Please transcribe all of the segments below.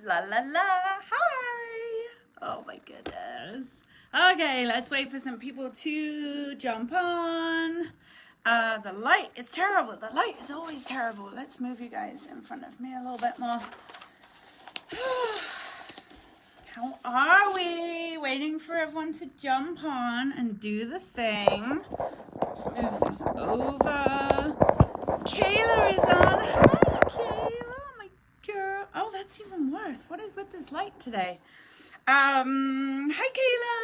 La la la. Hi. Oh my goodness. Okay, let's wait for some people to jump on. The light is terrible. The light is always terrible. Let's move you guys in front of me a little bit more. How are we? Waiting for everyone to jump on and do the thing. Let's move this over. Kayla is on. Hi, Kayla, my girl. Oh, that's even worse. What is with this light today? Hi, Kayla.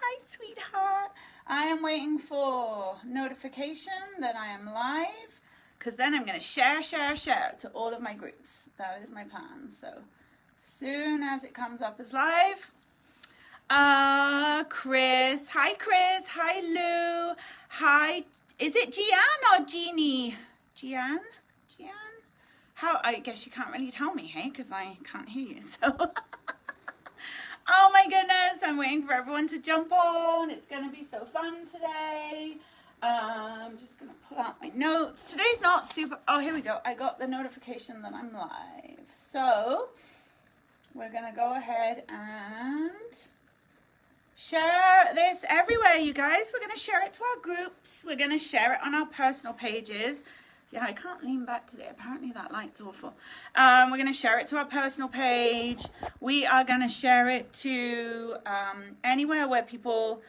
Hi, sweetheart. I am waiting for notification that I am live, because then I'm going to share to all of my groups. That is my plan. So soon as it comes up as live. Chris. Hi, Chris. Hi, Lou. Hi. Is it Gian or Jeannie? Gian? How? I guess you can't really tell me, hey, because I can't hear you. So, oh my goodness, I'm waiting for everyone to jump on. It's going to be so fun today. I'm just going to pull out my notes. Today's not super. Oh, here we go. I got the notification that I'm live. So, we're going to go ahead and share this everywhere, you guys. We're going to share it to our groups. We're going to share it on our personal pages. Yeah, I can't lean back today. Apparently that light's awful. We're going to share it to our personal page. We are going to share it to anywhere where people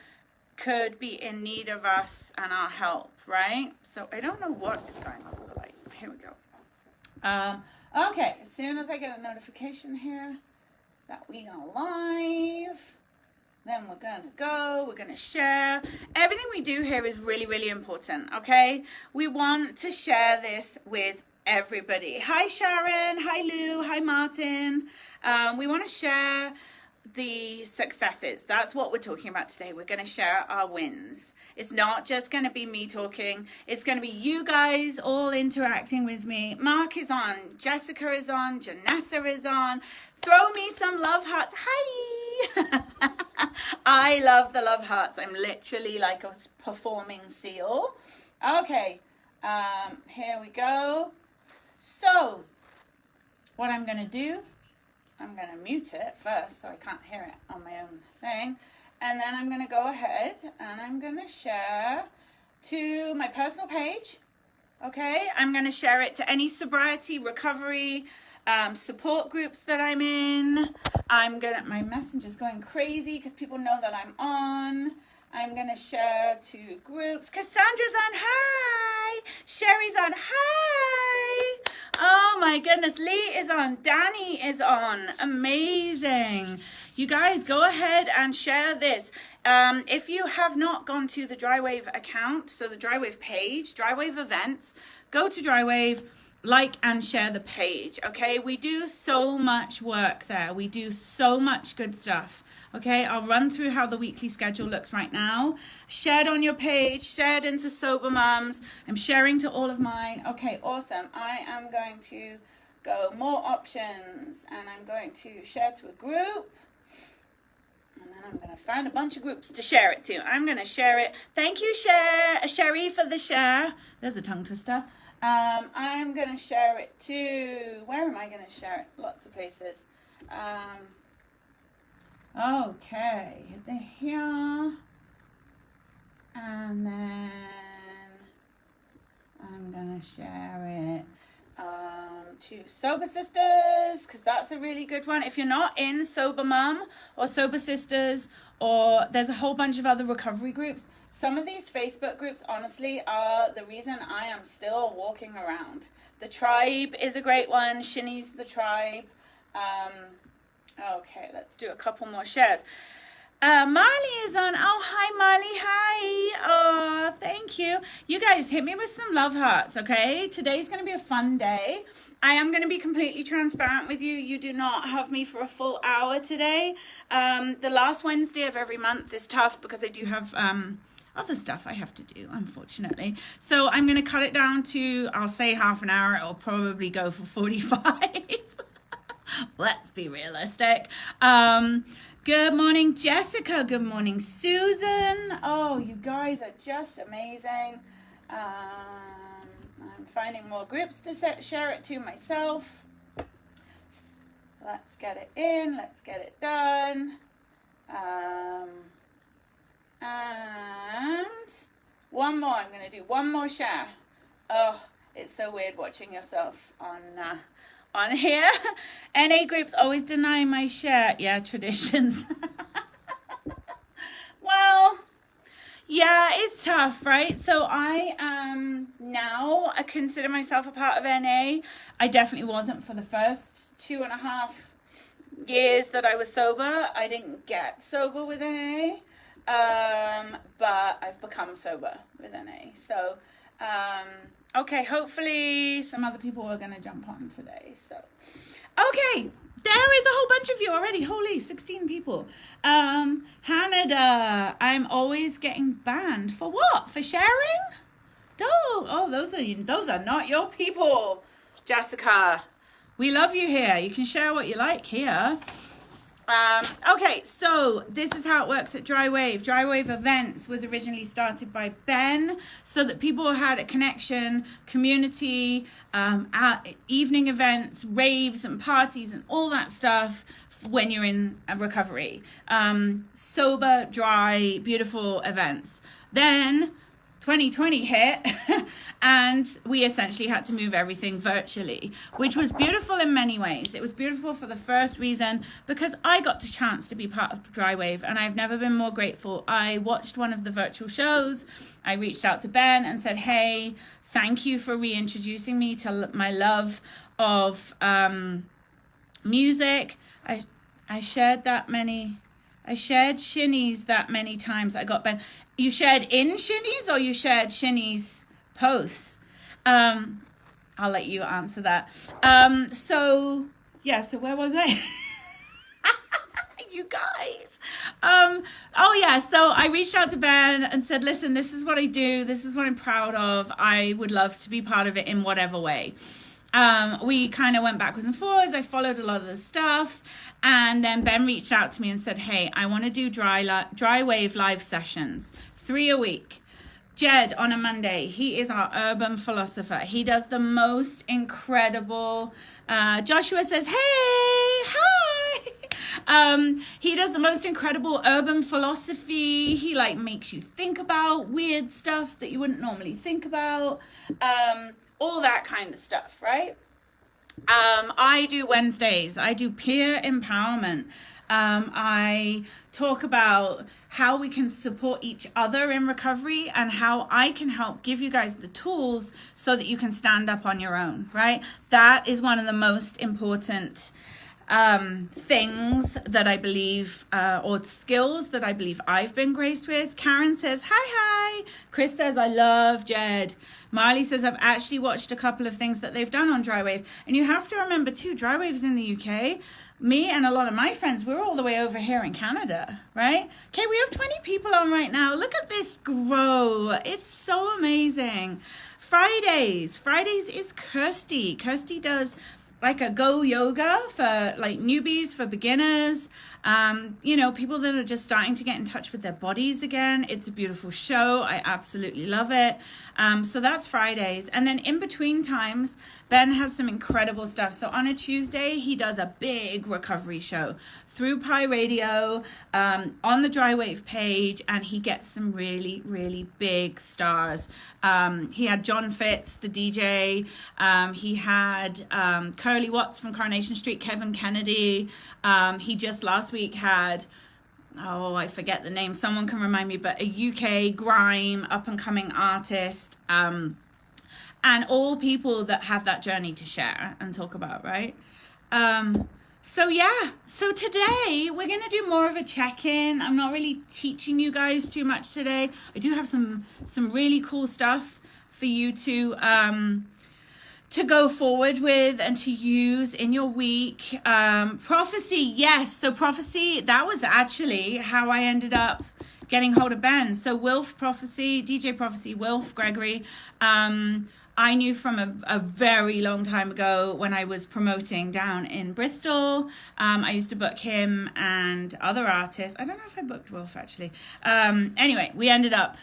could be in need of us and our help, right? So I don't know what is going on with the light. Here we go. Okay, as soon as I get a notification here that we are live, then we're going to share. Everything we do here is really, really important, okay? We want to share this with everybody. Hi, Sharon. Hi, Lou. Hi, Martin. We want to share the successes. That's what we're talking about today. We're going to share our wins. It's not just going to be me talking. It's going to be you guys all interacting with me. Mark is on. Jessica is on. Janessa is on. Throw me some love hearts. Hi. I love the love hearts. I'm literally like a performing seal. Okay. Here we go. So what I'm going to do, I'm going to mute it first so I can't hear it on my own thing. And then I'm going to go ahead and I'm going to share to my personal page. Okay. I'm going to share it to any sobriety, recovery, support groups that I'm in. My messenger's going crazy because people know that I'm on. I'm going to share to groups. Cassandra's on. Hi. Sherry's on. Hi. Oh my goodness. Lee is on. Danny is on. Amazing. You guys go ahead and share this. If you have not gone to the Drywave account, so the Drywave page, Drywave events, go to Drywave, like and share the page, okay? We do so much work there. We do so much good stuff, okay? I'll run through how the weekly schedule looks right now. Shared on your page, shared into Sober Mums. I'm sharing to all of mine. Okay, awesome. I am going to go more options and I'm going to share to a group. And then I'm going to find a bunch of groups to share it to. I'm going to share it. Thank you, Sherry, for the share. There's a tongue twister. I'm going to share it to, where am I going to share it? Lots of places. Okay, here. And then I'm going to share it to Sober Sisters, because that's a really good one. If you're not in Sober Mum or Sober Sisters, or there's a whole bunch of other recovery groups, some of these Facebook groups, honestly, are the reason I am still walking around. The Tribe is a great one. Shinny's the Tribe. Okay, let's do a couple more shares. Marley is on. Oh, hi, Marley. Hi. Oh, thank you. You guys hit me with some love hearts, okay? Today's going to be a fun day. I am going to be completely transparent with you. You do not have me for a full hour today. The last Wednesday of every month is tough because I do have other stuff I have to do, unfortunately. So I'm going to cut it down to, I'll say half an hour. It'll probably go for 45. Let's be realistic. Good morning, Jessica. Good morning, Susan. Oh, you guys are just amazing. I'm finding more groups to share it to myself. Let's get it in. Let's get it done. And one more. I'm going to do one more share. Oh, it's so weird watching yourself on here. NA groups always deny my share. Yeah, traditions. Well, yeah, it's tough, right? So I consider myself a part of NA. I definitely wasn't for the first 2.5 years that I was sober. I didn't get sober with NA, but I've become sober with NA. So, okay, hopefully some other people are going to jump on today. So, okay. There is a whole bunch of you already. Holy, 16 people. Canada. I'm always getting banned. For what? For sharing? Oh, those are not your people, Jessica. We love you here. You can share what you like here. Okay, so this is how it works at Dry Wave. Dry Wave Events was originally started by Ben so that people had a connection, community, evening events, raves and parties and all that stuff when you're in a recovery. Sober, dry, beautiful events. Then 2020 hit and we essentially had to move everything virtually, which was beautiful in many ways. It was beautiful for the first reason because I got the chance to be part of Dry Wave and I've never been more grateful. I watched one of the virtual shows. I reached out to Ben and said, hey, thank you for reintroducing me to my love of music. I shared Shinny's that many times. I got Ben. You shared in Shinny's or you shared Shinny's posts? I'll let you answer that. So where was I? You guys. So I reached out to Ben and said, listen, this is what I do. This is what I'm proud of. I would love to be part of it in whatever way. We kind of went backwards and forwards. I followed a lot of the stuff. And then Ben reached out to me and said, hey, I want to do dry wave live sessions, 3 a week. Jed on a Monday, he is our urban philosopher. He does the most incredible, Joshua says, hey, hi. He does the most incredible urban philosophy. He makes you think about weird stuff that you wouldn't normally think about. All that kind of stuff, right? I do Wednesdays. I do peer empowerment. I talk about how we can support each other in recovery and how I can help give you guys the tools so that you can stand up on your own, right? That is one of the most important things that I believe, or skills that I believe I've been graced with. Karen says, hi. Chris says, I love Jed. Marley says, I've actually watched a couple of things that they've done on Dry Wave. And you have to remember too, Dry Wave's in the UK. Me and a lot of my friends, we're all the way over here in Canada, right? Okay, we have 20 people on right now. Look at this grow. It's so amazing. Fridays is Kirsty. Kirsty does a go yoga for newbies, for beginners, people that are just starting to get in touch with their bodies again. It's a beautiful show. I absolutely love it. So that's Fridays. And then in between times, Ben has some incredible stuff. So on a Tuesday, he does a big recovery show through Pi Radio, on the Dry Wave page, and he gets some really, really big stars. He had John Fitz, the DJ. He had Curly Watts from Coronation Street, Kevin Kennedy. He just last week had, I forget the name. Someone can remind me, but a UK grime up and coming artist. And all people that have that journey to share and talk about, right? So today we're going to do more of a check-in. I'm not really teaching you guys too much today. I do have some really cool stuff for you to go forward with and to use in your week. Prophecy, yes. So prophecy, that was actually how I ended up getting hold of Ben. So Wilf Prophecy, DJ Prophecy, Wilf Gregory. I knew from a very long time ago when I was promoting down in Bristol. I used to book him and other artists. I don't know if I booked Wilf actually. Anyway, we ended up,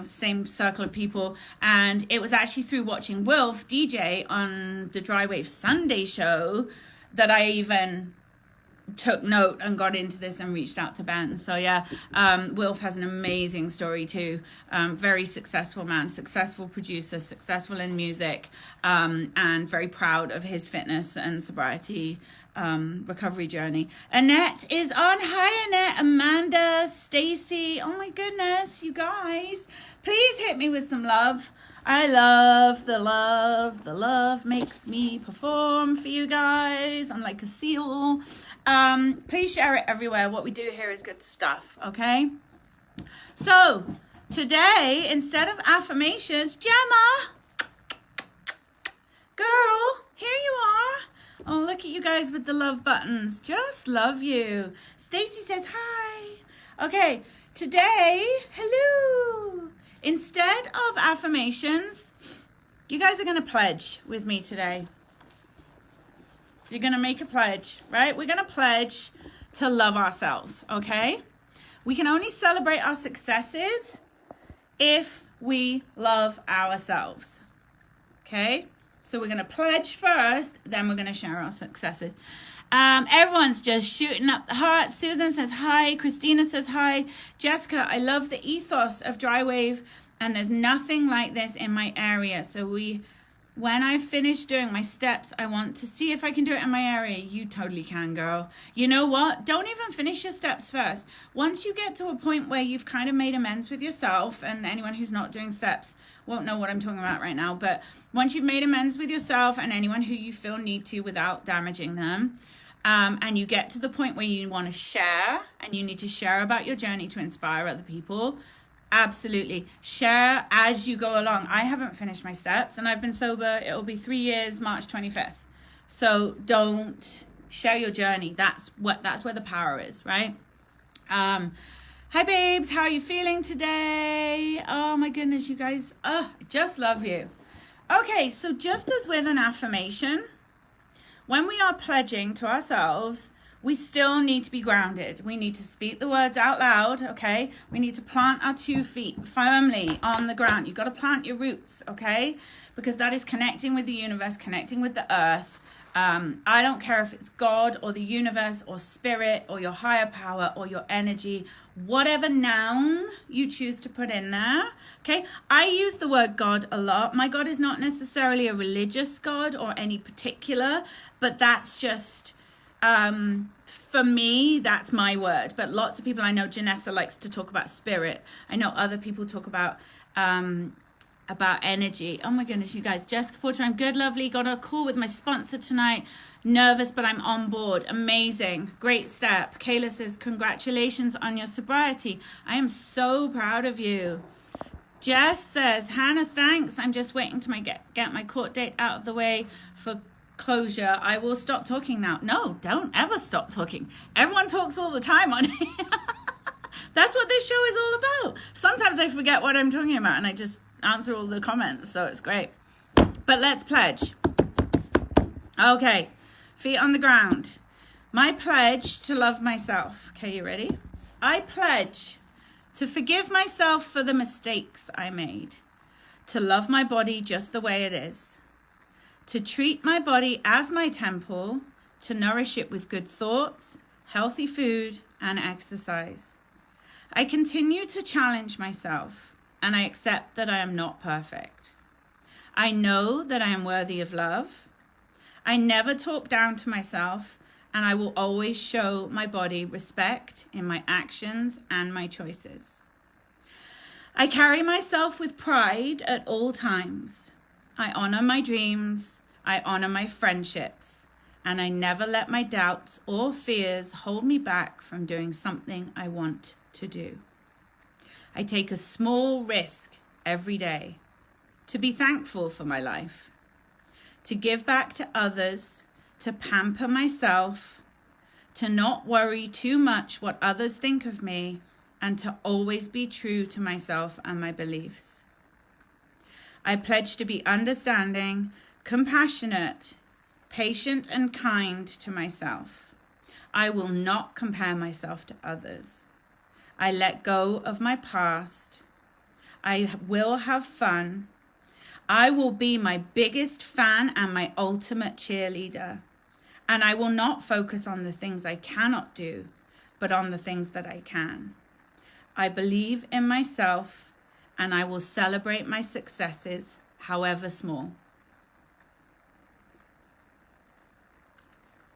same circle of people. And it was actually through watching Wilf DJ on the Dry Wave Sunday show that I even took note and got into this and reached out to Ben. So yeah, Wilf has an amazing story too. Very successful man, successful producer, successful in music, and very proud of his fitness and sobriety recovery journey. Annette is on. Hi Annette, Amanda, Stacy. Oh my goodness, you guys, please hit me with some love. I love the love. The love makes me perform for you guys. I'm like a seal. Please share it everywhere. What we do here is good stuff, okay? So today, instead of affirmations, Gemma, girl, here you are. Oh, look at you guys with the love buttons. Just love you. Stacy says hi. Okay, today, hello. Instead of affirmations, you guys are going to pledge with me today. You're going to make a pledge, right? We're going to pledge to love ourselves, okay? We can only celebrate our successes if we love ourselves, okay? So we're going to pledge first, then we're going to share our successes. Everyone's just shooting up the hearts. Susan says hi. Christina says hi. Jessica, I love the ethos of Dry Wave, and there's nothing like this in my area. So when I finish doing my steps, I want to see if I can do it in my area. You totally can, girl. You know what? Don't even finish your steps first. Once you get to a point where you've kind of made amends with yourself, and anyone who's not doing steps won't know what I'm talking about right now, but once you've made amends with yourself and anyone who you feel need to without damaging them, and you get to the point where you want to share and you need to share about your journey to inspire other people, absolutely share as you go along. I haven't finished my steps and I've been sober. It'll be 3 years, March 25th. So don't share your journey. That's where the power is, right? Hi babes, how are you feeling today? Oh my goodness, you guys, I just love you. Okay, so just as with an affirmation, when we are pledging to ourselves, we still need to be grounded. We need to speak the words out loud, okay? We need to plant our 2 feet firmly on the ground. You've got to plant your roots, okay? Because that is connecting with the universe, connecting with the earth. I don't care if it's God or the universe or spirit or your higher power or your energy, whatever noun you choose to put in there, okay? I use the word God a lot. My God is not necessarily a religious God or any particular, but that's just, for me, that's my word. But lots of people, I know Janessa likes to talk about spirit. I know other people talk about energy. Oh my goodness, you guys. Jessica Porter, I'm good, lovely. Got a call with my sponsor tonight. Nervous, but I'm on board. Amazing. Great step. Kayla says, congratulations on your sobriety. I am so proud of you. Jess says, Hannah, thanks. I'm just waiting to get my court date out of the way for closure. I will stop talking now. No, don't ever stop talking. Everyone talks all the time on here. That's what this show is all about. Sometimes I forget what I'm talking about and I just answer all the comments, so it's great. But let's pledge. Okay, feet on the ground. My pledge to love myself. Okay, you ready? I pledge to forgive myself for the mistakes I made, to love my body just the way it is, to treat my body as my temple, to nourish it with good thoughts, healthy food, and exercise. I continue to challenge myself, and I accept that I am not perfect. I know that I am worthy of love. I never talk down to myself, and I will always show my body respect in my actions and my choices. I carry myself with pride at all times. I honor my dreams. I honor my friendships, and I never let my doubts or fears hold me back from doing something I want to do. I take a small risk every day to be thankful for my life, to give back to others, to pamper myself, to not worry too much what others think of me, and to always be true to myself and my beliefs. I pledge to be understanding, compassionate, patient, and kind to myself. I will not compare myself to others. I let go of my past. I will have fun. I will be my biggest fan and my ultimate cheerleader. and I will not focus on the things I cannot do, but on the things that I can. I believe in myself, and I will celebrate my successes, however small.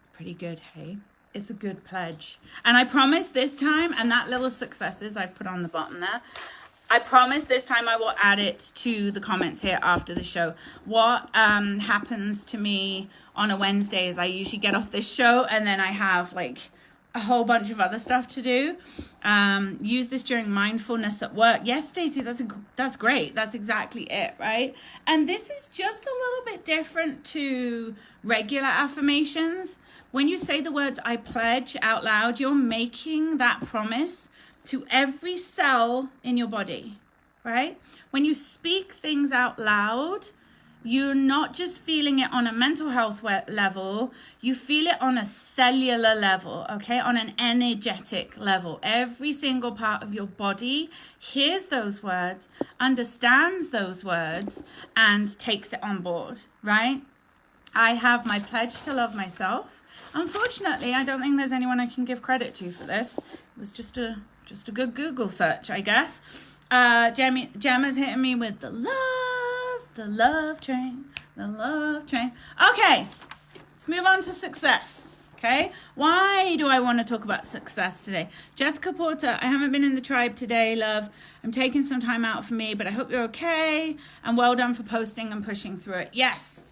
It's pretty good, hey? It's a good pledge. And I promise this time, and that little successes I've put on the bottom there, I promise this time I will add it to the comments here after the show. What happens to me on a Wednesday is I usually get off this show and then I have like a whole bunch of other stuff to do. Use this during mindfulness at work. Yes, Stacey, that's great. That's exactly it, right? And this is just a little bit different to regular affirmations. When you say the words I pledge out loud, you're making that promise to every cell in your body, right? When you speak things out loud, you're not just feeling it on a mental health level, you feel it on a cellular level, okay? On an energetic level. Every single part of your body hears those words, understands those words, and takes it on board, right? I have my pledge to love myself. Unfortunately, I don't think there's anyone I can give credit to for this. It was just a good Google search, I guess. Gemma's hitting me with the love train. Okay, let's move on to success, okay? Why do I want to talk about success today? Jessica Porter, I haven't been in the tribe today, love. I'm taking some time out for me, but I hope you're okay. And well done for posting and pushing through it. Yes.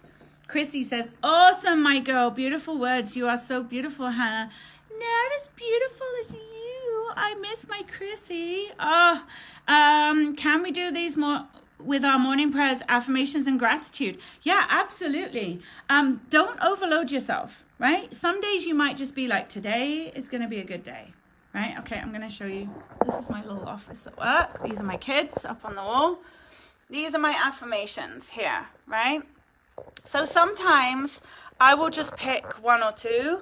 Chrissy says, awesome, my girl. Beautiful words. You are so beautiful, Hannah. Not as beautiful as you. I miss my Chrissy. Oh, can we do these more with our morning prayers, affirmations, and gratitude? Yeah, absolutely. Don't overload yourself, right? Some days you might just be like, today is going to be a good day, right? Okay, I'm going to show you. This is my little office at work. These are my kids up on the wall. These are my affirmations here, right? So sometimes I will just pick one or two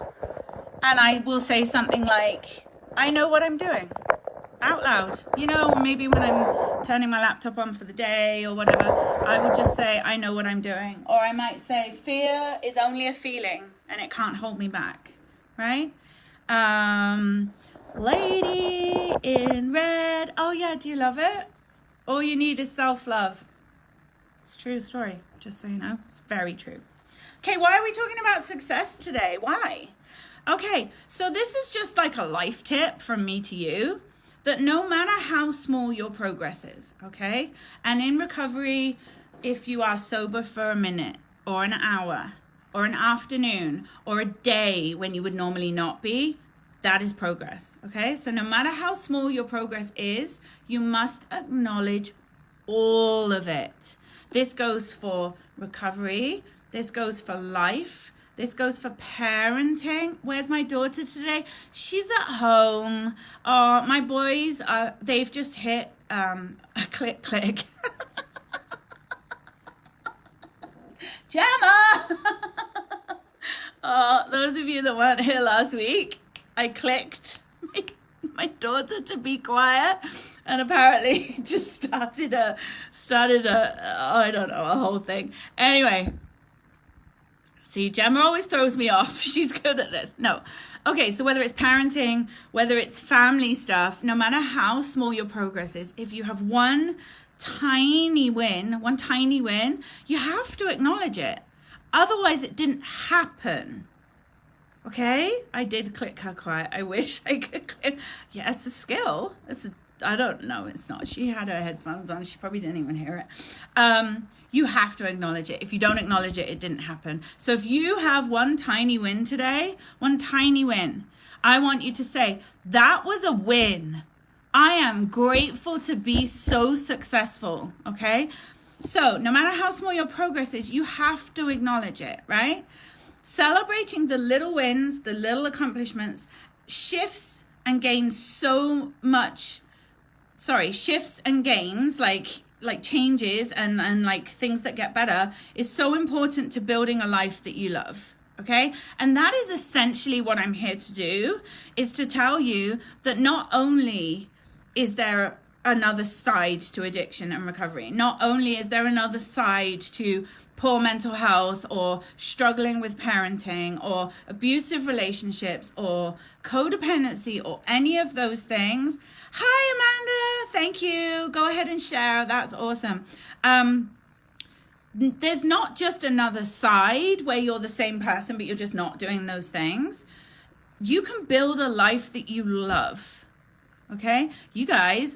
and I will say something like, I know what I'm doing, out loud. You know, maybe when I'm turning my laptop on for the day or whatever, I will just say, I know what I'm doing. Or I might say, fear is only a feeling and it can't hold me back, right? Lady in red. Oh yeah, do you love it? All you need is self-love. It's a true story, just so you know. It's very true. Okay, why are we talking about success today? Why? Okay, so this is just like a life tip from me to you, that no matter how small your progress is, okay? And in recovery, if you are sober for a minute or an hour or an afternoon or a day when you would normally not be, that is progress, okay? So no matter how small your progress is, you must acknowledge all of it. This goes for recovery. This goes for life. This goes for parenting. Where's my daughter today? She's at home. My boys, they've just hit a click. Gemma! Those of you that weren't here last week, I clicked my daughter to be quiet, and apparently just started a I don't know, a whole thing. Anyway, see, Gemma always throws me off. She's good at this. No. Okay, so whether it's parenting, whether it's family stuff, no matter how small your progress is, if you have one tiny win, you have to acknowledge it. Otherwise, it didn't happen. Okay, I did click her quiet. I wish I could click. Yeah, it's a skill. I don't know. It's not. She had her headphones on. She probably didn't even hear it. You have to acknowledge it. If you don't acknowledge it, it didn't happen. So if you have one tiny win today, I want you to say, that was a win. I am grateful to be so successful. Okay. So no matter how small your progress is, you have to acknowledge it, right? Celebrating the little wins, the little accomplishments, shifts and gains, like changes and like things that get better, is so important to building a life that you love. Okay. And that is essentially what I'm here to do, is to tell you that not only is there another side to addiction and recovery. Not only is there another side to poor mental health or struggling with parenting or abusive relationships or codependency or any of those things. Hi, Amanda. Thank you. Go ahead and share. That's awesome. There's not just another side where you're the same person, but you're just not doing those things. You can build a life that you love. Okay? You guys,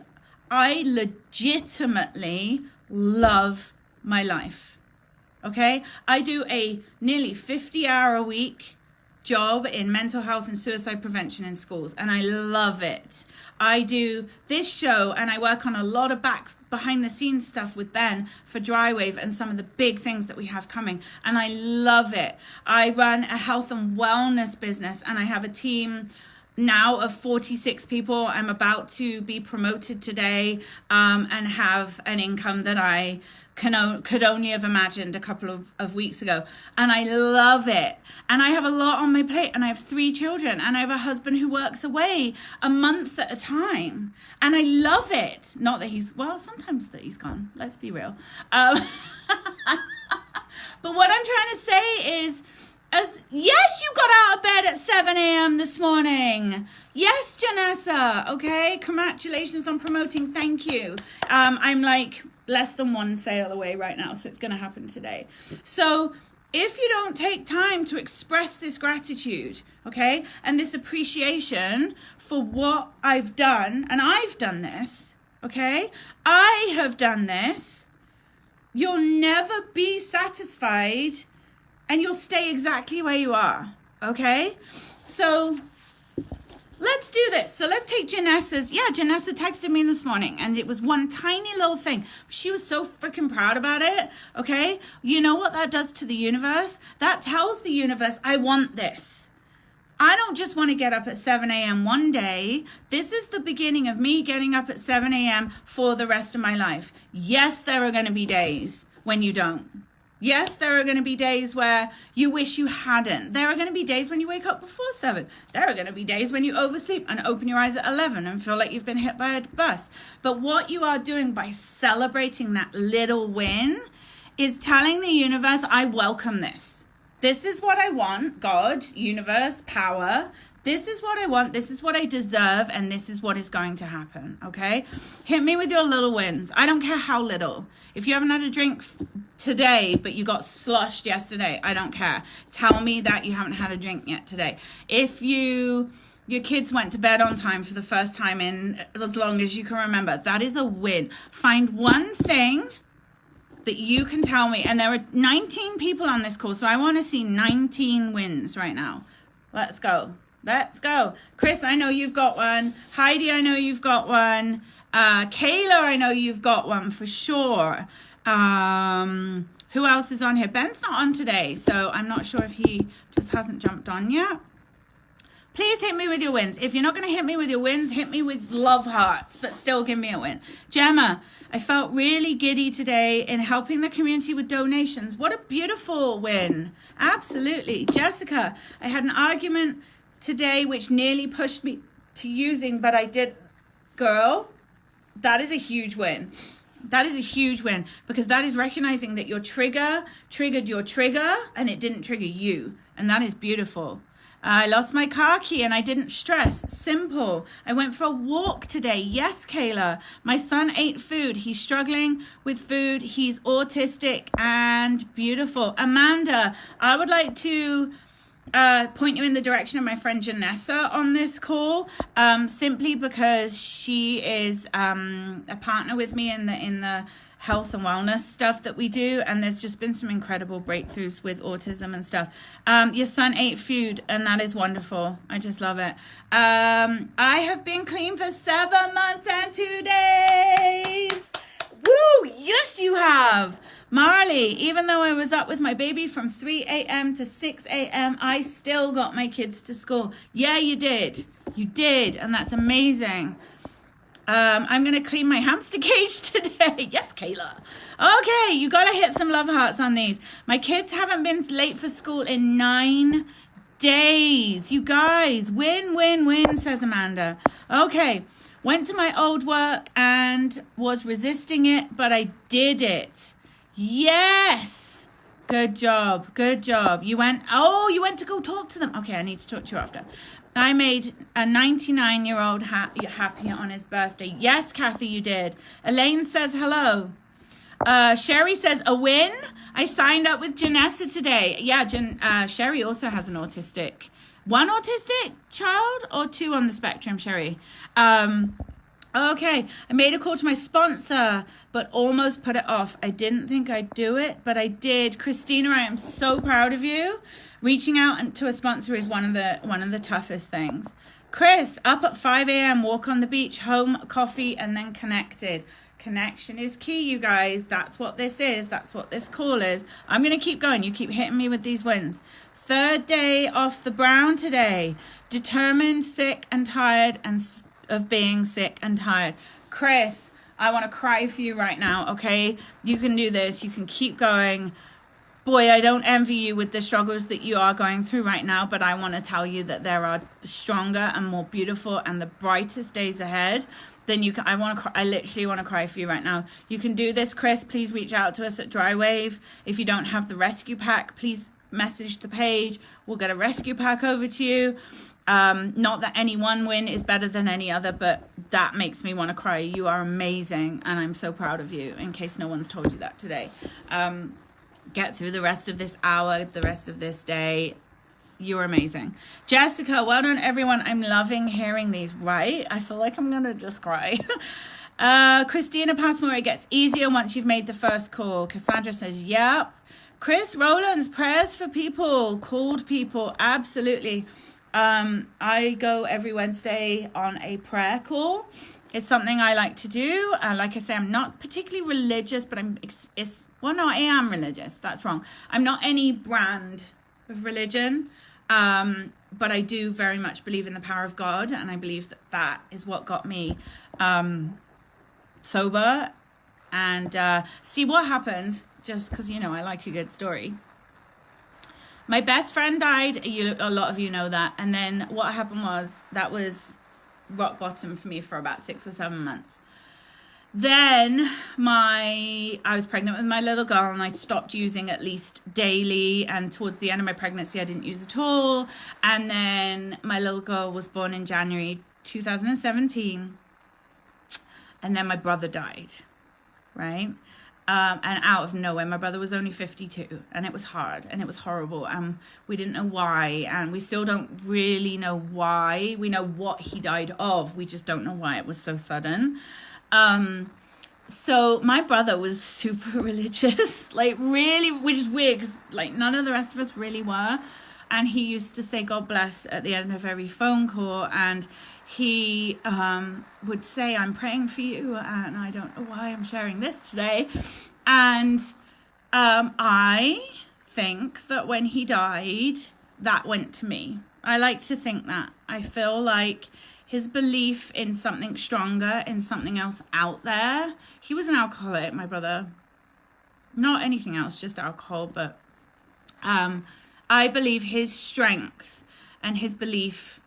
I legitimately love my life. Okay? I do a nearly 50-hour-a-week job in mental health and suicide prevention in schools, and I love it. I do this show, and I work on a lot of behind the scenes stuff with Ben for Drywave and some of the big things that we have coming, and I love it. I run a health and wellness business, and I have a team now of 46 people. I'm about to be promoted today and have an income that I could only have imagined a couple of weeks ago. And I love it. And I have a lot on my plate, and I have 3 children, and I have a husband who works away a month at a time. And I love it. Not that sometimes that he's gone. Let's be real. But what I'm trying to say is, yes, you got out of bed at 7 a.m. this morning. Yes, Janessa. Okay. Congratulations on promoting. Thank you. I'm like less than 1 sale away right now, so it's going to happen today. So if you don't take time to express this gratitude, okay, and this appreciation for what I've done, and I've done this, okay, I have done this, you'll never be satisfied, and you'll stay exactly where you are, okay? So let's do this. So let's take Janessa's. Yeah, Janessa texted me this morning, and it was one tiny little thing. She was so freaking proud about it, okay? You know what that does to the universe? That tells the universe, I want this. I don't just want to get up at 7 a.m. one day. This is the beginning of me getting up at 7 a.m. for the rest of my life. Yes, there are going to be days when you don't. Yes, there are going to be days where you wish you hadn't. There are going to be days when you wake up before 7. There are going to be days when you oversleep and open your eyes at 11 and feel like you've been hit by a bus. But what you are doing by celebrating that little win is telling the universe, I welcome this. This is what I want, God, universe, power. This is what I want. This is what I deserve. And this is what is going to happen. Okay? Hit me with your little wins. I don't care how little. If you haven't had a drink today, but you got sloshed yesterday, I don't care. Tell me that you haven't had a drink yet today. If your kids went to bed on time for the first time in as long as you can remember, that is a win. Find one thing that you can tell me. And there are 19 people on this call, so I want to see 19 wins right now. Let's go. Let's go. Chris, I know you've got one. Heidi, I know you've got one. Kayla, I know you've got one for sure. Who else is on here? Ben's not on today, so I'm not sure if he just hasn't jumped on yet. Please hit me with your wins. If you're not going to hit me with your wins, hit me with love hearts, but still give me a win. Gemma, I felt really giddy today in helping the community with donations. What a beautiful win. Absolutely. Jessica, I had an argument today which nearly pushed me to using, but I did. Girl, that is a huge win. That is a huge win, because that is recognizing that your trigger triggered your trigger and it didn't trigger you. And that is beautiful. I lost my car key and I didn't stress. Simple. I went for a walk today. Yes, Kayla. My son ate food. He's struggling with food. He's autistic and beautiful. Amanda, I would like to point you in the direction of my friend Janessa on this call, simply because she is a partner with me in the health and wellness stuff that we do, and there's just been some incredible breakthroughs with autism and stuff. Your son ate food, and that is wonderful. I just love it. I have been clean for 7 months and 2 days. Woo! Yes, you have. Marley, even though I was up with my baby from 3 a.m. to 6 a.m., I still got my kids to school. Yeah, you did. You did, and that's amazing. I'm going to clean my hamster cage today. Yes, Kayla. Okay, you got to hit some love hearts on these. My kids haven't been late for school in 9 days. You guys, win, win, win, says Amanda. Okay, Went to my old work and was resisting it, but I did it. Yes. Good job. Good job. You went to go talk to them. Okay, I need to talk to you after. I made a 99-year-old happy on his birthday. Yes, Kathy, you did. Elaine says hello. Sherry says a win. I signed up with Janessa today. Yeah, Sherry also has an autistic. One autistic child or two on the spectrum, Sherry? Okay, I made a call to my sponsor, but almost put it off. I didn't think I'd do it, but I did. Christina, I am so proud of you. Reaching out to a sponsor is one of the toughest things. Chris, up at 5 a.m., walk on the beach, home, coffee, and then connected. Connection is key, you guys. That's what this is. That's what this call is. I'm going to keep going. You keep hitting me with these wins. 3rd day off the brown today. Determined, sick, and tired, and of being sick and tired. Chris, I want to cry for you right now, okay? You can do this. You can keep going. Boy, I don't envy you with the struggles that you are going through right now, but I want to tell you that there are stronger and more beautiful and the brightest days ahead than you can. I literally want to cry for you right now. You can do this, Chris. Please reach out to us at Dry Wave. If you don't have the rescue pack, please message the page. We'll get a rescue pack over to you. Not that any one win is better than any other, but that makes me want to cry. You are amazing, and I'm so proud of you, in case no one's told you that today. Get through the rest of this hour, the rest of this day. You're amazing. Jessica, well done, everyone. I'm loving hearing these, right? I feel like I'm going to just cry. Christina Passmore, it gets easier once you've made the first call. Cassandra says, yep. Chris Rowlands, prayers for people, called people. Absolutely. I go every Wednesday on a prayer call. It's something I like to do. Like I say, I'm not particularly religious, but I am religious. That's wrong. I'm not any brand of religion, but I do very much believe in the power of God, and I believe that is what got me sober. And see what happened, just because, I like a good story. My best friend died. A lot of you know that. And then what happened was, that was rock bottom for me for about 6 or 7 months. Then I was pregnant with my little girl, and I stopped using at least daily. And towards the end of my pregnancy, I didn't use at all. And then my little girl was born in January 2017. And then my brother died, right? And out of nowhere, my brother was only 52, and it was hard, and it was horrible, and we didn't know why, and we still don't really know why. We know what he died of, we just don't know why it was so sudden. So my brother was super religious, like really, which is weird, because like none of the rest of us really were, and he used to say God bless at the end of every phone call, and he would say, I'm praying for you, and I don't know why I'm sharing this today. And I think that when he died, that went to me. I like to think that. I feel like his belief in something stronger, in something else out there. He was an alcoholic, my brother. Not anything else, just alcohol. But I believe his strength and his belief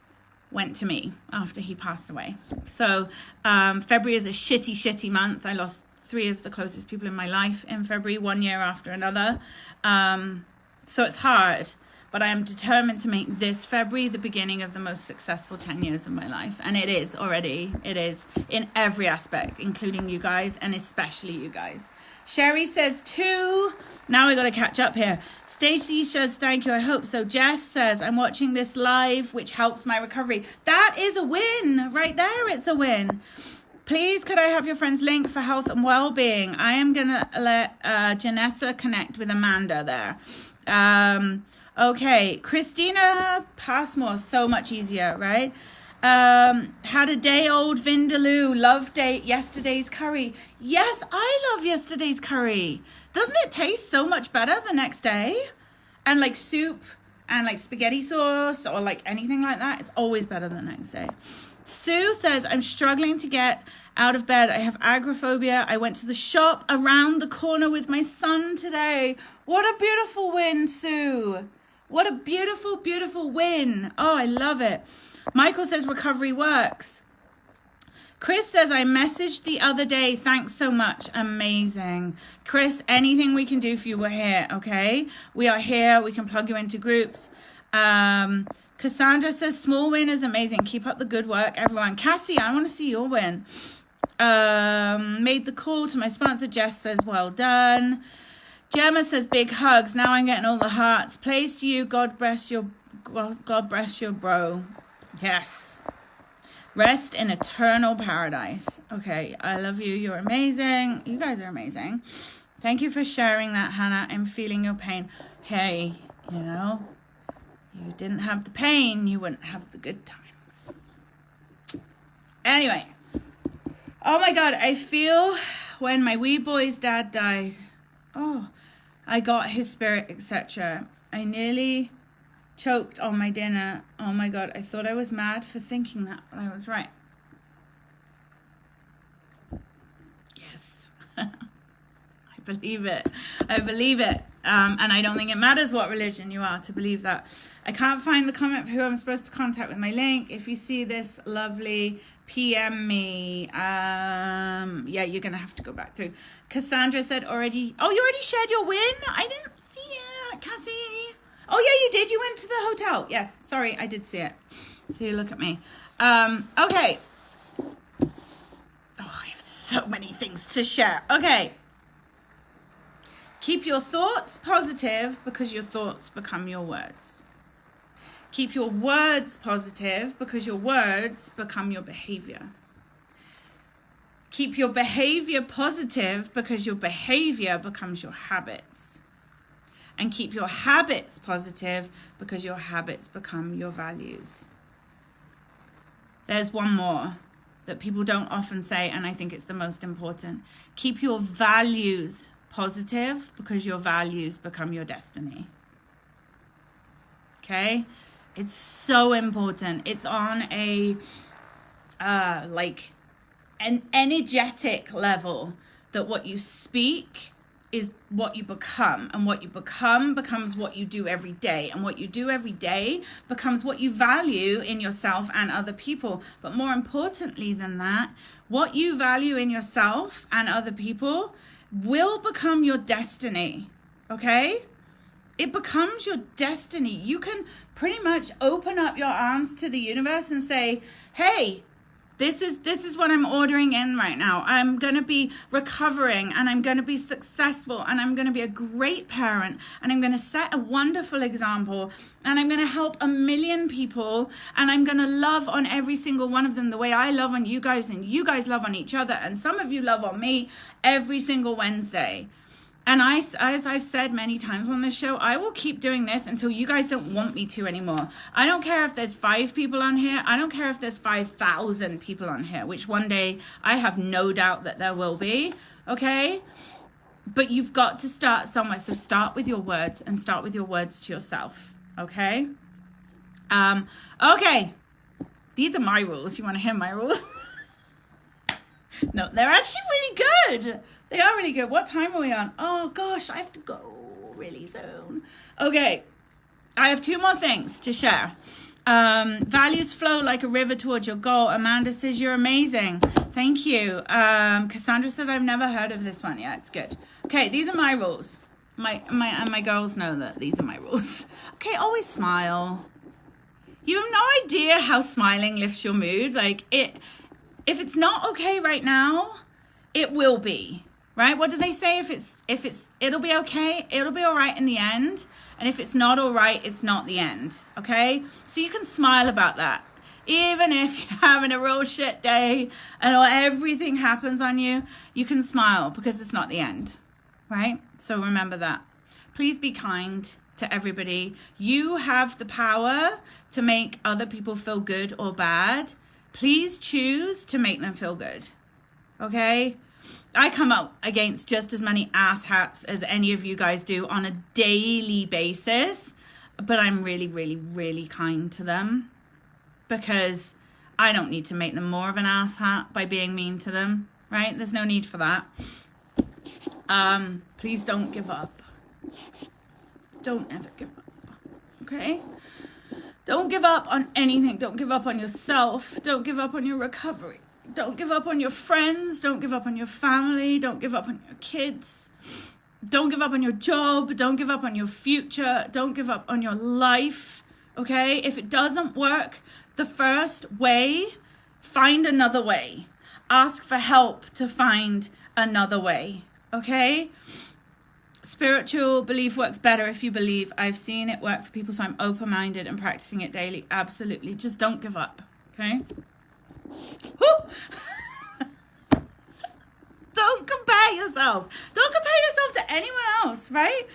went to me after he passed away. So February is a shitty month. I lost 3 of the closest people in my life in February, 1 year after another. So it's hard, but I am determined to make this February the beginning of the most successful 10 years of my life. And it is already. It is in every aspect, including you guys, and especially you guys. Sherry says 2. Now we got to catch up here. Stacey says, thank you. I hope so. Jess says, I'm watching this live, which helps my recovery. That is a win right there. It's a win. Please, could I have your friend's link for health and well-being? I am going to let Janessa connect with Amanda there. Okay. Christina Passmore, so much easier, right? Had a day old Vindaloo, loved yesterday's curry. Yes, I love yesterday's curry. Doesn't it taste so much better the next day? And like soup and like spaghetti sauce or like anything like that, it's always better the next day. Sue says, I'm struggling to get out of bed. I have agoraphobia. I went to the shop around the corner with my son today. What a beautiful win, Sue. What a beautiful, beautiful win. Oh, I love it. Michael says recovery works. Chris says, I messaged the other day. Thanks so much. Amazing. Chris, anything we can do for you, we're here, okay? We are here. We can plug you into groups. Cassandra says, small win is amazing. Keep up the good work, everyone. Cassie, I want to see your win. Made the call to my sponsor. Jess says, well done. Gemma says, big hugs. Now I'm getting all the hearts. Praise to you. God bless your bro. Yes. Rest in eternal paradise. Okay, I love you. You're amazing. You guys are amazing. Thank you for sharing that, Hannah. I'm feeling your pain. Hey, you know, you didn't have the pain, you wouldn't have the good times. Anyway. Oh my God, I feel when my wee boy's dad died. Oh, I got his spirit, etc. I nearly choked on my dinner. Oh my God, I thought I was mad for thinking that, but I was right. Yes. I believe it. I believe it. And I don't think it matters what religion you are to believe that. I can't find the comment for who I'm supposed to contact with my link. If you see this, lovely, PM me. Yeah, you're going to have to go back through. Cassandra said already. Oh, you already shared your win? I didn't see it, Cassie. Oh, yeah, you did. You went to the hotel. Yes. Sorry, I did see it. So you look at me. Okay. Oh, I have so many things to share. Okay. Keep your thoughts positive because your thoughts become your words. Keep your words positive because your words become your behavior. Keep your behavior positive because your behavior becomes your habits. And keep your habits positive because your habits become your values. There's one more that people don't often say, and I think it's the most important. Keep your values positive because your values become your destiny. Okay? It's so important. It's on a an energetic level that what you speak is what you become, and what you become becomes what you do every day, and what you do every day becomes what you value in yourself and other people. But more importantly than that, what you value in yourself and other people will become your destiny. Okay? It becomes your destiny. You can pretty much open up your arms to the universe and say, hey, this is what I'm ordering in right now. I'm going to be recovering, and I'm going to be successful, and I'm going to be a great parent, and I'm going to set a wonderful example, and I'm going to help 1 million people, and I'm going to love on every single one of them the way I love on you guys, and you guys love on each other, and some of you love on me every single Wednesday. And as I've said many times on this show, I will keep doing this until you guys don't want me to anymore. I don't care if there's 5 people on here. I don't care if there's 5,000 people on here, which one day I have no doubt that there will be. Okay? But you've got to start somewhere. So start with your words, and start with your words to yourself. Okay? Okay. These are my rules. You want to hear my rules? No, they're actually really good. They are really good. What time are we on? Oh, gosh, I have to go really soon. Okay, I have 2 more things to share. Values flow like a river towards your goal. Amanda says, you're amazing. Thank you. Cassandra said, I've never heard of this one. Yeah, it's good. Okay, these are my rules. My girls know that these are my rules. Okay, always smile. You have no idea how smiling lifts your mood. Like, if it's not okay right now, it will be. Right? What do they say? It'll be okay. It'll be all right in the end. And if it's not all right, it's not the end. Okay? So you can smile about that. Even if you're having a real shit day and everything happens on you, you can smile because it's not the end. Right? So remember that. Please be kind to everybody. You have the power to make other people feel good or bad. Please choose to make them feel good. Okay? I come up against just as many asshats as any of you guys do on a daily basis, but I'm really, really, really kind to them because I don't need to make them more of an asshat by being mean to them, right? There's no need for that. Please don't give up. Don't ever give up, okay? Don't give up on anything. Don't give up on yourself. Don't give up on your recovery. Don't give up on your friends. Don't give up on your family. Don't give up on your kids. Don't give up on your job. Don't give up on your future. Don't give up on your life. Okay? If it doesn't work the first way, find another way. Ask for help to find another way. Okay? Spiritual belief works better if you believe. I've seen it work for people, so I'm open-minded and practicing it daily. Absolutely. Just don't give up. Okay? Don't compare yourself. Don't compare yourself to anyone else, right?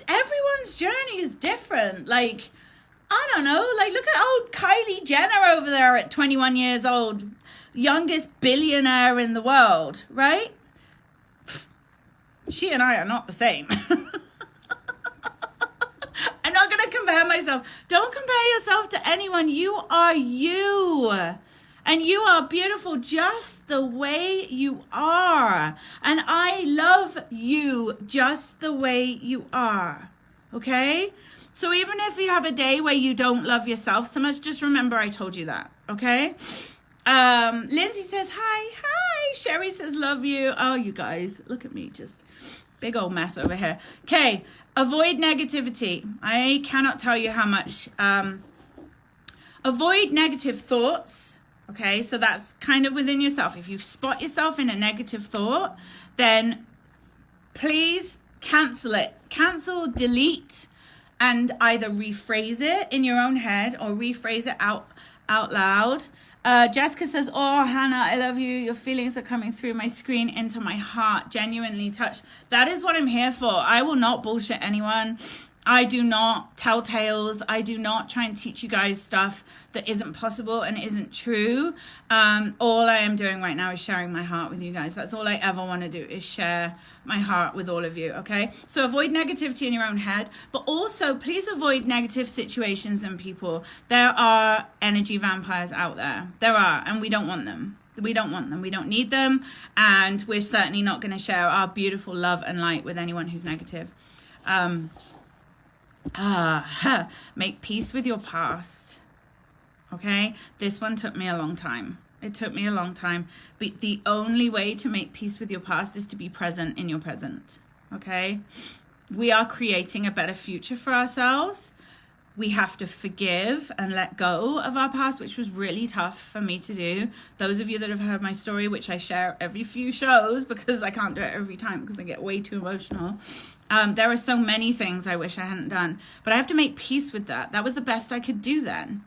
Everyone's journey is different. Like, I don't know. Like, look at old Kylie Jenner over there at 21 years old. Youngest billionaire in the world, right? She and I are not the same. I'm not going to compare myself. Don't compare yourself to anyone. You are you. And you are beautiful just the way you are. And I love you just the way you are. Okay? So even if you have a day where you don't love yourself so much, just remember I told you that. Okay? Lindsay says, hi. Hi. Sherry says, love you. Oh, you guys, look at me. Just big old mess over here. Okay. Avoid negativity. I cannot tell you how much. Avoid negative thoughts. Okay, so that's kind of within yourself. If you spot yourself in a negative thought, then please cancel it. Cancel, delete, and either rephrase it in your own head or rephrase it out loud. Jessica says, oh, Hannah, I love you. Your feelings are coming through my screen into my heart. Genuinely touched. That is what I'm here for. I will not bullshit anyone. I do not tell tales. I do not try and teach you guys stuff that isn't possible and isn't true. All I am doing right now is sharing my heart with you guys. That's all I ever want to do, is share my heart with all of you, okay? So avoid negativity in your own head, but also please avoid negative situations and people. There are energy vampires out there. There are, and we don't want them. We don't want them. We don't need them. And we're certainly not going to share our beautiful love and light with anyone who's negative. Make peace with your past. Okay, this one took me a long time. It took me a long time, but the only way to make peace with your past is to be present in your present. Okay, we are creating a better future for ourselves. We have to forgive and let go of our past, which was really tough for me to do. Those of you that have heard my story, which I share every few shows because I can't do it every time because I get way too emotional. There are so many things I wish I hadn't done, but I have to make peace with that. That was the best I could do then.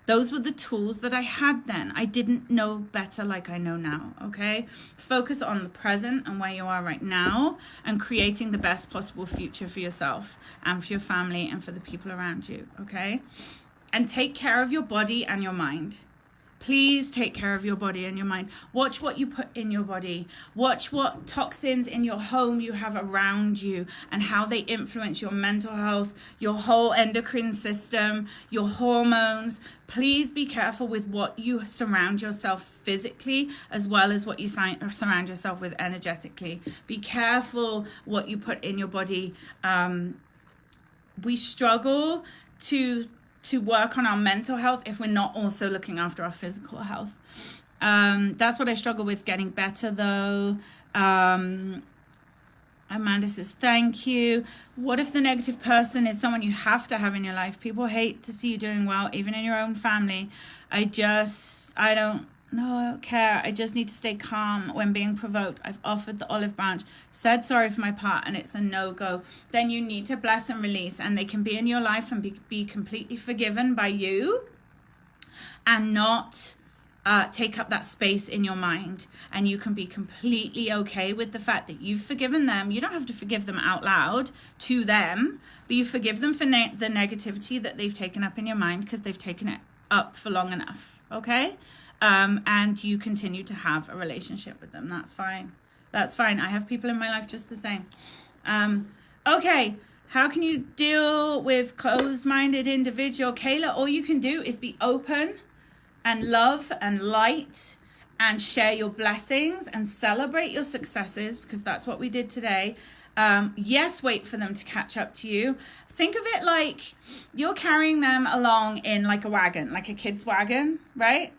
Those were the tools that I had then. I didn't know better like I know now, okay? Focus on the present and where you are right now and creating the best possible future for yourself and for your family and for the people around you, okay? And take care of your body and your mind. Please take care of your body and your mind. Watch what you put in your body. Watch what toxins in your home you have around you and how they influence your mental health, your whole endocrine system, your hormones. Please be careful with what you surround yourself physically as well as what you surround yourself with energetically. Be careful what you put in your body. We struggle to work on our mental health if we're not also looking after our physical health. That's what I struggle with getting better though. Amanda says, thank you. What if the negative person is someone you have to have in your life? People hate to see you doing well, even in your own family. I don't care. I just need to stay calm when being provoked. I've offered the olive branch, said sorry for my part, and it's a no-go. Then you need to bless and release, and they can be in your life and be completely forgiven by you and not take up that space in your mind. And you can be completely okay with the fact that you've forgiven them. You don't have to forgive them out loud to them, but you forgive them for the negativity that they've taken up in your mind because they've taken it up for long enough, okay? And you continue to have a relationship with them. That's fine. That's fine. I have people in my life just the same. Okay. How can you deal with closed-minded individual? Kayla, all you can do is be open and love and light and share your blessings and celebrate your successes, because that's what we did today. Yes, wait for them to catch up to you. Think of it like you're carrying them along in like a wagon, like a kid's wagon, right?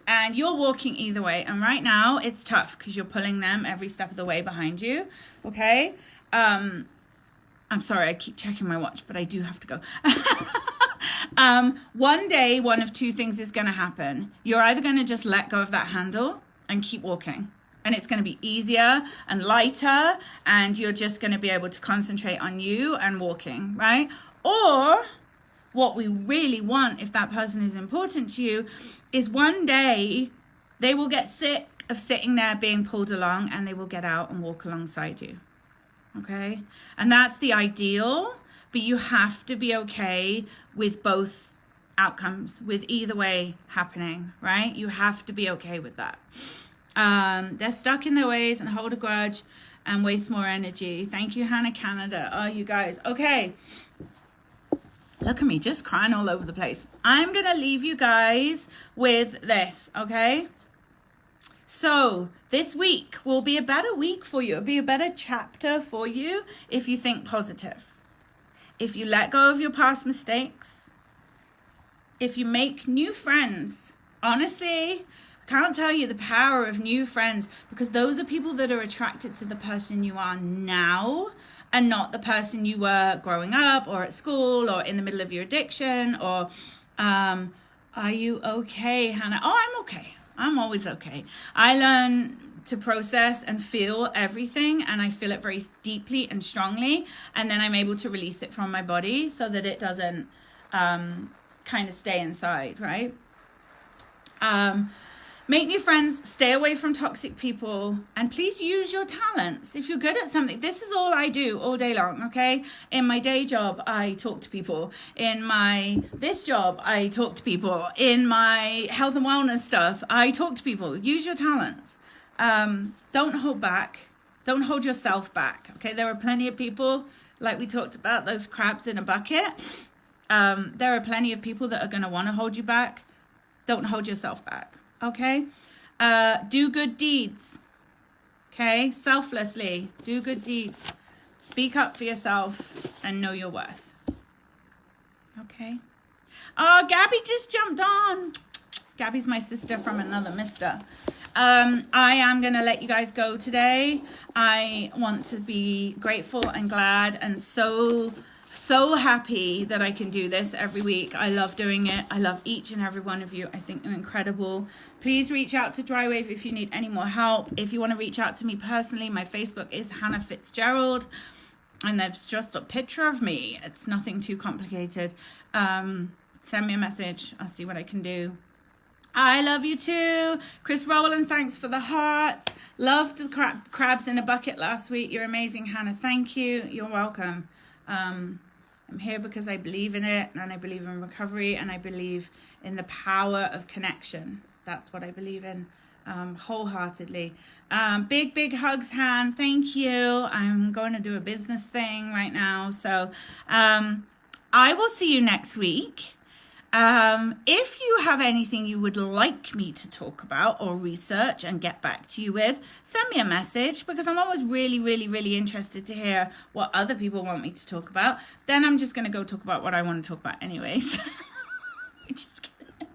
and you're walking either way. And right now it's tough because you're pulling them every step of the way behind you. Okay. I'm sorry, I keep checking my watch, but I do have to go. One day, one of two things is going to happen. You're either going to just let go of that handle and keep walking, and it's going to be easier and lighter, and you're just going to be able to concentrate on you and walking, right? Or what we really want, if that person is important to you, is one day they will get sick of sitting there being pulled along, and they will get out and walk alongside you. Okay? And that's the ideal, but you have to be okay with both outcomes, with either way happening, right? You have to be okay with that. They're stuck in their ways and hold a grudge and waste more energy. Thank you, Hannah Canada. Oh, you guys. Okay. Look at me, just crying all over the place. I'm going to leave you guys with this, okay? So this week will be a better week for you. It'll be a better chapter for you if you think positive. If you let go of your past mistakes. If you make new friends. Honestly, I can't tell you the power of new friends, because those are people that are attracted to the person you are now and not the person you were growing up or at school or in the middle of your addiction. Or are you okay, Hannah? Oh, I'm okay. I'm always okay. I learn to process and feel everything, and I feel it very deeply and strongly, and then I'm able to release it from my body so that it doesn't kind of stay inside, right? Make new friends, stay away from toxic people, and please use your talents. If you're good at something, this is all I do all day long, okay? In my day job, I talk to people. In this job, I talk to people. In my health and wellness stuff, I talk to people. Use your talents. Don't hold back. Don't hold yourself back, okay? There are plenty of people, like we talked about, those crabs in a bucket. There are plenty of people that are going to want to hold you back. Don't hold yourself back. Okay, do good deeds. Okay, selflessly do good deeds. Speak up for yourself and know your worth. Okay. Oh, Gabby just jumped on. Gabby's my sister from another mister. I am going to let you guys go today. I want to be grateful and glad and so happy that I can do this every week. I love doing it. I love each and every one of you. I think you're incredible. Please reach out to Drywave if you need any more help. If you want to reach out to me personally, my Facebook is Hannah Fitzgerald, and there's just a picture of me. It's nothing too complicated. Send me a message. I'll see what I can do. I love you too. Chris Rowland, thanks for the hearts. Loved the crabs in a bucket last week. You're amazing, Hannah. Thank you. You're welcome. I'm here because I believe in it, and I believe in recovery, and I believe in the power of connection. That's what I believe in wholeheartedly. Big hugs, Han. Thank you. I'm going to do a business thing right now. So I will see you next week. If you have anything you would like me to talk about or research and get back to you with, send me a message, because I'm always really interested to hear what other people want me to talk about. Then I'm just going to go talk about what I want to talk about anyways. Just kidding.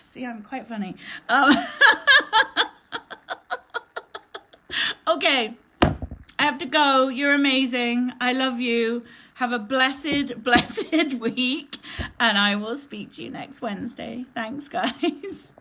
See, I'm quite funny. Okay, I have to go. You're amazing. I love you. Have a blessed week, and I will speak to you next Wednesday. Thanks, guys.